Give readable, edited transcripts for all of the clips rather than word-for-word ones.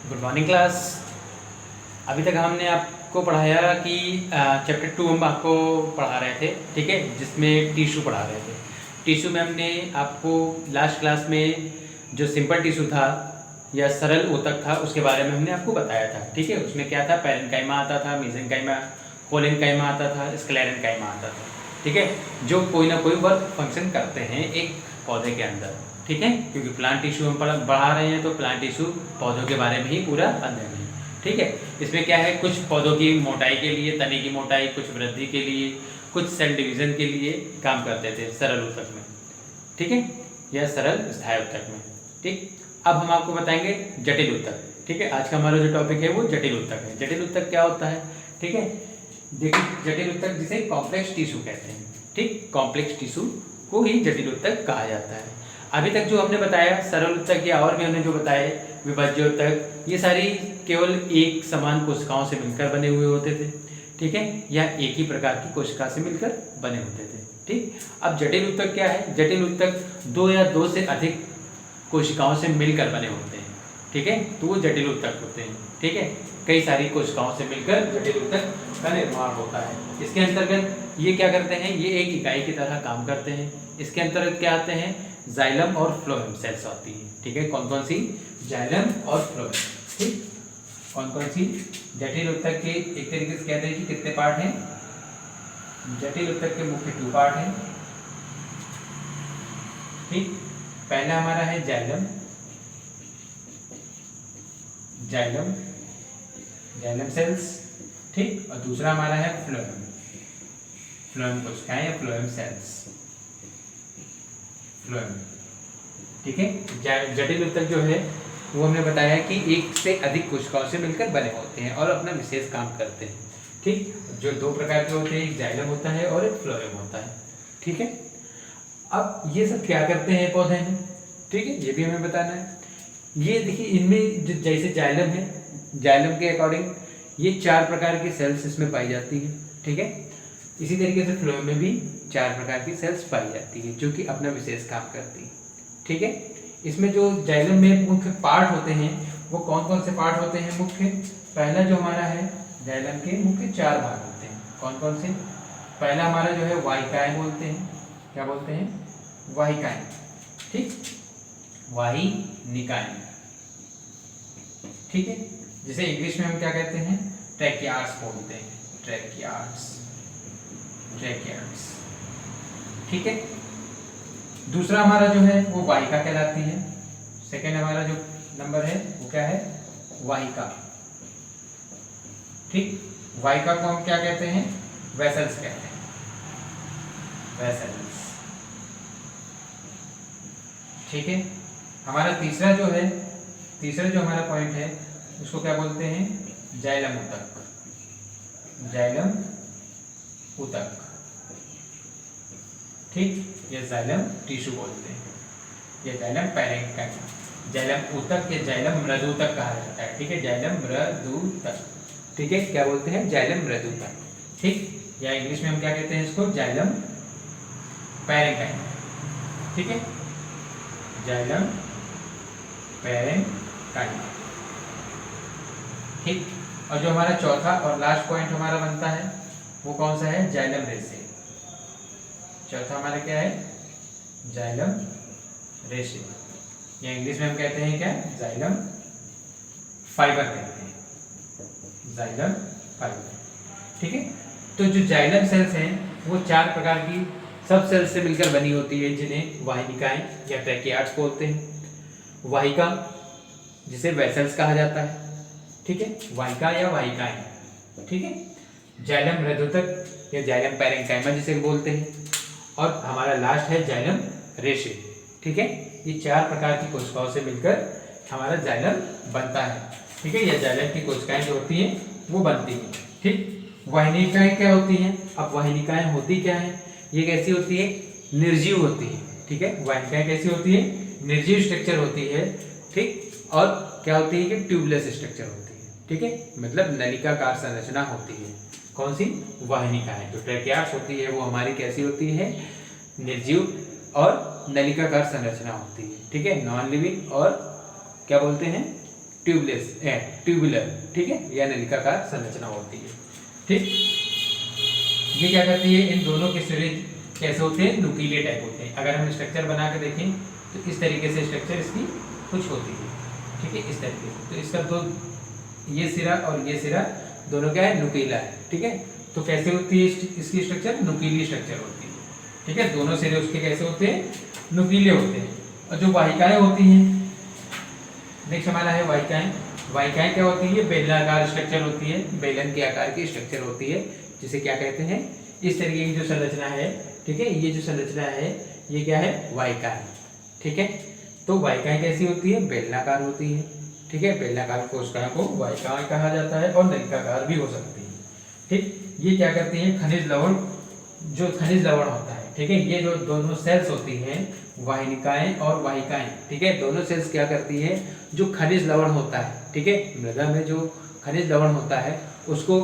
Good morning class. अभी तक हमने आपको पढ़ाया कि चैप्टर 2 हम आपको पढ़ा रहे थे, ठीक है, जिसमें टिश्यू पढ़ा रहे थे। टिश्यू में हमने आपको लास्ट क्लास में जो सिंपल टिश्यू था या सरल ऊतक था उसके बारे में हमने आपको बताया था, ठीक है। उसमें क्या था, पैरेन्काइमा आता था, मेसेनकाइमा, कोलेनकाइमा आता था, स्क्लेरेन्काइमा आता था, ठीक है, जो कोई ना कोई वर्क फंक्शन करते हैं एक पौधे के अंदर, ठीक है, क्योंकि प्लांट टिश्यू हम बढ़ा रहे हैं तो प्लांट टिश्यू पौधों के बारे में ही पूरा अध्ययन है, ठीक है। इसमें क्या है, कुछ पौधों की मोटाई के लिए, तने की मोटाई, कुछ वृद्धि के लिए, कुछ सेल डिवीजन के लिए काम करते थे सरल ऊतक में, ठीक है, या सरल स्थायी ऊतक में, ठीक। अब हम आपको बताएंगे जटिल ऊतक, ठीक है। आज का हमारा जो टॉपिक है वो जटिल ऊतक है। जटिल ऊतक क्या होता है, ठीक है। देखिए, जटिल ऊतक जिसे कॉम्प्लेक्स टिश्यू कहते हैं, ठीक, कॉम्प्लेक्स टिश्यू को ही जटिल ऊतक कहा जाता है। अभी तक जो हमने बताया सरल ऊतक या और भी हमने जो बताए विभाज्य ऊतक, ये सारी केवल एक समान कोशिकाओं से मिलकर बने हुए होते थे, ठीक है, या एक ही प्रकार की कोशिका से मिलकर बने होते थे, ठीक। अब जटिल ऊतक क्या है, जटिल ऊतक दो या दो से अधिक कोशिकाओं से मिलकर बने होते हैं, ठीक है, तो वो जटिल ऊतक होते हैं, ठीक है। कई सारी कोशिकाओं से मिलकर जटिल ऊतक का निर्माण होता है। इसके अंतर्गत ये क्या करते हैं, ये एक इकाई की तरह काम करते हैं। इसके अंतर्गत क्या आते हैं, जाइलम और फ्लोएम सेल्स आती है, ठीक है। कौन कौन सी, जाइलम और फ्लोएम, ठीक। कौन कौन सी, जटिल ऊतक के एक तरीके से कहते हैं कि कितने पार्ट हैं, जटिल ऊतक के मुख्य 2 पार्ट हैं, ठीक। पहला हमारा है जाइलम, जाइलम, जाइलम सेल्स, ठीक, और दूसरा हमारा है फ्लोएम, फ्लोएम कोशिकाएं या फ्लोएम सेल्स, फ्लोएम, ठीक है। जटिल ऊतक जो है वो हमने बताया कि एक से अधिक कोशिकाओं से मिलकर बने होते हैं और अपना विशेष काम करते हैं, ठीक। जो 2 प्रकार के होते हैं, एक जाइलम होता है और एक फ्लोएम होता है, ठीक है। अब ये सब क्या करते हैं पौधे में, ठीक है, ये भी हमें बताना है। ये देखिए, इनमें जो जैसे जाइलम है, जाइलम के अकॉर्डिंग ये 4 प्रकार की सेल्स इसमें पाई जाती है, ठीक है। इसी तरीके से फ्लोएम में भी 4 प्रकार की सेल्स पाई जाती है जो कि अपना विशेष काम करती है, ठीक है। इसमें जो जाइलम में मुख्य पार्ट होते हैं वो कौन कौन से पार्ट होते हैं मुख्य, पहला जो हमारा है जाइलम के मुख्य 4 भाग होते हैं। कौन कौन से, पहला हमारा जो है वाहिकाएं बोलते हैं, क्या बोलते हैं, वाहिकाएं, ठीक, वाहिनिकाएं, ठीक है, जिसे इंग्लिश में हम क्या कहते हैं, ट्रैकियार्ड्स बोलते हैं, ट्रैकियार्ड्स, ट्रैकियार्ड्स, ठीक है। दूसरा हमारा जो है वो वाहिका कहलाती है। सेकेंड हमारा जो नंबर है वो क्या है, वाहिका, ठीक। वाहिका को हम क्या कहते हैं, वेसल्स कहते हैं, वेसल्स, ठीक है। हमारा तीसरा जो है, तीसरा जो हमारा पॉइंट है उसको क्या बोलते हैं, जाइलम ऊतक, जाइलम ऊतक, ठीक, ये जाइलम टिश्यू बोलते हैं, ये जाइलम पैरेन्काइमा, जाइलम ऊतक या जाइलम मृदूतक कहा जाता है, ठीक है, जाइलम मृदूतक, ठीक है, क्या बोलते हैं, जाइलम मृदूतक, ठीक, या इंग्लिश में हम क्या कहते हैं इसको, जाइलम पैरेन्काइमा, ठीक है, जाइलम पैरेन्काइमा, ठीक। और जो हमारा चौथा और लास्ट पॉइंट हमारा बनता है वो कौन सा है, जाइलम रेशे। चौथा हमारा क्या है, जाइलम रेशे, या इंग्लिश में हम कहते हैं क्या, जाइलम फाइबर कहते हैं, जाइलम फाइबर, ठीक है। तो जो जाइलम सेल्स हैं वो 4 प्रकार की सब सेल्स से मिलकर बनी होती है जिन्हें वाहिनिकाएं या ट्रैकियार्ड्स बोलते हैं। वाहिका जिसे वेसल्स कहा जाता है, ठीक है, वाहिका या वाहिकाएं, ठीक है। जाइलम मृदूतक या जाइलम पैरेन्काइमा जिसे बोलते हैं, और हमारा लास्ट है जाइलम रेशे, ठीक है। ये 4 प्रकार की कोशिकाओं से मिलकर हमारा जाइलम बनता है, ठीक है, या जाइलम की कोशिकाएं जो होती हैं वो बनती हैं, ठीक। वाहिनिकाएं क्या होती हैं, अब वाहिनिकाएं होती क्या हैं, ये कैसी होती है, निर्जीव होती है, ठीक है। वाहिनिकाएं कैसी होती है, निर्जीव स्ट्रक्चर होती है, ठीक, और क्या होती है कि ट्यूबलेस स्ट्रक्चर होती है, ठीक है, मतलब नलिकाकार संरचना होती है। कौन सी, वाहिनिकाएं। जो ट्रैकियार्ड्स होती है वो हमारी कैसी होती है, निर्जीव और नलिकाकार संरचना होती है, ठीक है, नॉन लिविंग और क्या बोलते हैं, ट्यूबुलर, ठीक है, या नलिकाकार संरचना होती है। ठीक, ये क्या करती है, इन दोनों के सिरे कैसे होते हैं, नुकीले टाइप होते हैं। अगर हम स्ट्रक्चर बना के देखें तो इस तरीके से स्ट्रक्चर इसकी कुछ होती है, ठीक है, इस तरीके से। तो इसका दो, ये सिरा और ये सिरा दोनों क्या है, नुकीला है, ठीक है। तो कैसे होती है इसकी स्ट्रक्चर, नुकीली स्ट्रक्चर होती है, ठीक है। दोनों सिरे उसके कैसे होते हैं, नुकीले होते हैं। और जो वाहिकाएं होती हैं, नेक्स्ट हमारा है वाहिकाएं। वाहिकाएं क्या होती है, बेलनाकार स्ट्रक्चर होती है, बेलन के आकार की स्ट्रक्चर होती है, जिसे क्या कहते हैं, इस तरीके की जो संरचना है, ठीक है, ये जो संरचना है ये क्या है, वाहिकाएं, ठीक है। तो वाहिकाएं कैसी होती है, बेलनाकार होती है, ठीक है। बेलनाकार कोशिकाओं को वाहिकाएं कहा जाता है और नलिकाकार भी हो सकती है, ठीक। ये क्या करती है, खनिज लवण, जो खनिज लवण होता है, ठीक है, ये जो दोनों सेल्स होती हैं, वाहिकाएं और वाहिकाएं, ठीक है, दोनों सेल्स क्या करती है, जो खनिज लवण होता है, ठीक है, मृदा में जो खनिज लवण होता है उसको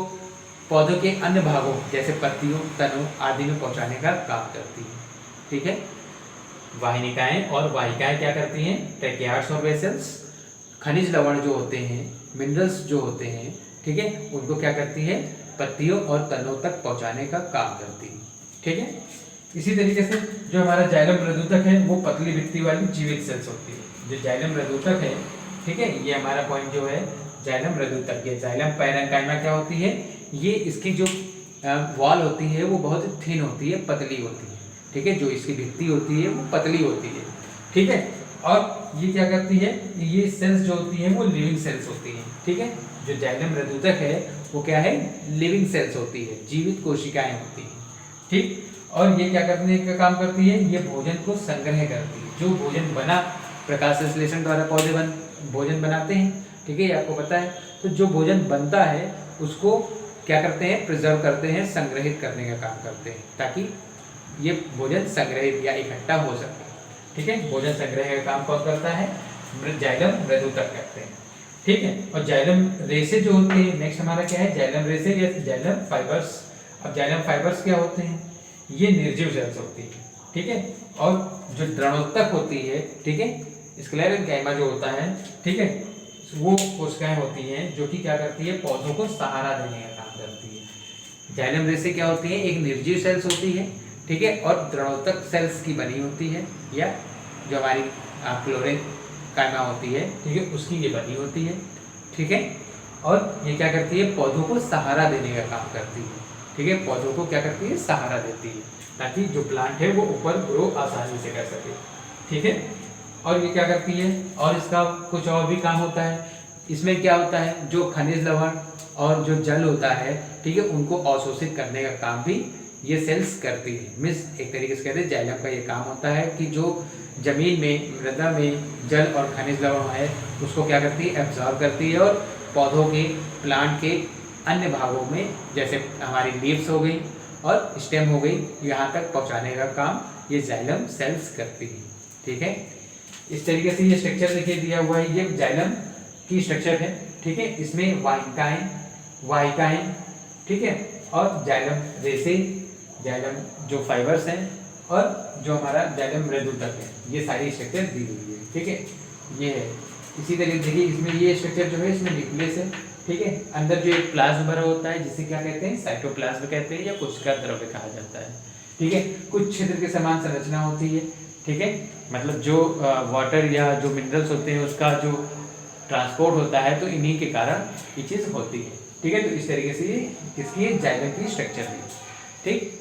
पौधों के अन्य भागों जैसे पत्तियों, तनों आदि में पहुंचाने का काम करती है, ठीक है। वाहिकाएं और वाहिकाएं क्या करती हैं, ट्रैकियार्ड्स और वेसल्स, खनिज लवण जो होते हैं, मिनरल्स जो होते हैं, ठीक है, उनको क्या करती है, पत्तियों और तनों तक पहुंचाने का काम करती है, ठीक है। इसी तरीके से जो हमारा जाइलम मृदुतक है वो पतली भित्ति वाली जीवित सेल्स होती है। जो जाइलम मृदुतक है, ठीक है, ये हमारा पॉइंट जो है जाइलम मृदुतक, ये जाइलम पैरेन्काइमा क्या होती है, ये इसकी जो वॉल होती है वो बहुत थिन होती है, पतली होती है, ठीक है। जो इसकी भित्ति होती है वो पतली होती है, ठीक है। और ये क्या करती है, ये सेल्स जो होती है वो लिविंग सेल्स होती है, ठीक है। जो जाइलम मृदुतक है वो क्या है, लिविंग सेल्स होती है, जीवित कोशिकाएं होती है, ठीक। और ये क्या करने का काम करती है, ये भोजन को संग्रह करती है। जो भोजन बना, प्रकाश संश्लेषण द्वारा पौधे भोजन बनाते हैं, ठीक है, ये आपको पता है। तो जो भोजन बनता है उसको क्या करते हैं, प्रिजर्व करते हैं, संग्रहित करने का काम करते हैं, ताकि ये भोजन संग्रहित या इकट्ठा हो सके, ठीक है। भोजन संग्रह का काम कौन करता है, जाइलम मृदुतक करते हैं, ठीक है। और जाइलम रेसे जो होते हैं, नेक्स्ट हमारा क्या है, जाइलम रेसे या जाइलम फाइबर्स। अब जाइलम फाइबर्स क्या होते हैं, ये निर्जीव सेल्स होती है, ठीक है। और जो द्रणोत्तक होती है, ठीक है, स्क्लेरेन्काइमा जो होता है, ठीक है, वो कोशिकाएं होती हैं जो कि क्या करती है, पौधों को सहारा देने का काम करती है। जाइलम रेसे क्या होती है, एक निर्जीव सेल्स होती है, ठीक है, और द्रणोत्तक सेल्स की बनी होती है, या जो हमारी क्लोरेन्काइमा होती है, ठीक है, उसकी ये बनी होती है, ठीक है। और ये क्या करती है, पौधों को सहारा देने का काम करती है, ठीक है। पौधों को क्या करती है, सहारा देती है, ताकि जो प्लांट है वो ऊपर ग्रो आसानी से कर सके, ठीक है। और ये क्या करती है, और इसका कुछ और भी काम होता है। इसमें क्या होता है, जो खनिज लवण और जो जल होता है, ठीक है, उनको अवशोषित करने का काम भी ये सेल्स करती है। मीन्स एक तरीके से कहते हैं जाइलम का ये काम होता है कि जो जमीन में, मृदा में जल और खनिज लवण है उसको क्या करती है, एब्जॉर्ब करती है, और पौधों के, प्लांट के अन्य भागों में, जैसे हमारी लीव्स हो गई और स्टेम हो गई, यहाँ तक पहुँचाने का काम ये जाइलम सेल्स करती है, ठीक है। इस तरीके से ये स्ट्रक्चर देखिए दिया हुआ है, ये जाइलम की स्ट्रक्चर है, ठीक है। इसमें वाहिकाएं, ठीक है, और जाइलम रेसे, जाइलम जो फाइबर्स हैं, और जो हमारा जाइलम मृदुतक है, ये सारी स्ट्रक्चर दी हुई है, ठीक है, ये है। इसी तरीके से देखिए इसमें ये स्ट्रक्चर जो है, इसमें न्यूक्लियस है, ठीक है। अंदर जो एक प्लाज्म भरा होता है जिसे क्या कहते हैं, साइटोप्लाज्म कहते हैं, या कोशिका द्रव्य कहा जाता है, ठीक है। कुछ छिद्र के समान संरचना होती है, ठीक है, मतलब जो वाटर या जो मिनरल्स होते हैं उसका जो ट्रांसपोर्ट होता है, तो इन्हीं के कारण ये चीज़ होती है, ठीक है। तो इस तरीके से इसकी जाइलम की स्ट्रक्चर है, ठीक।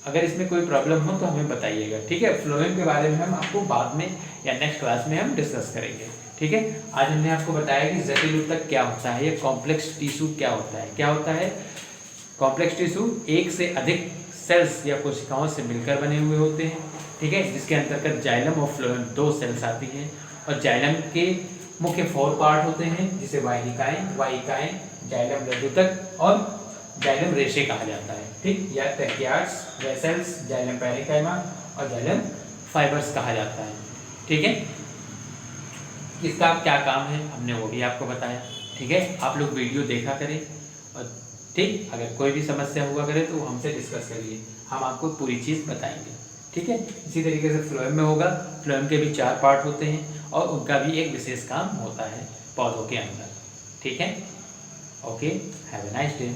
अगर इसमें कोई प्रॉब्लम हो तो हमें बताइएगा, ठीक है। फ्लोएम के बारे में हम आपको बाद में या नेक्स्ट क्लास में हम डिस्कस करेंगे, ठीक है। आज हमने आपको बताया कि जटिल ऊतक क्या होता है, या कॉम्प्लेक्स टिश्यू क्या होता है। क्या होता है कॉम्प्लेक्स टिश्यू, एक से अधिक सेल्स या कोशिकाओं से मिलकर बने हुए होते हैं, ठीक है, जिसके अंतर्गत जाइलम और फ्लोएम 2 सेल्स आती हैं। और जाइलम के मुख्य 4 पार्ट होते हैं, जिसे वाहिकाएं, जाइलम मृदुतक और जाइलम रेशे कहा जाता है, ठीक, या ट्रैकियार्ड्स, वेसल्स, जाइलम पैरेन्काइमा और जाइलम फाइबर्स कहा जाता है, ठीक है। इसका क्या काम है हमने वो भी आपको बताया, ठीक है। आप लोग वीडियो देखा करें, और ठीक, अगर कोई भी समस्या हुआ करे तो हमसे डिस्कस करिए, हम आपको पूरी चीज़ बताएंगे, ठीक है। इसी तरीके से फ्लोएम में होगा, फ्लोएम के भी 4 पार्ट होते हैं और उनका भी एक विशेष काम होता है, पौधों के अंदर। ठीक है, okay, have a nice day.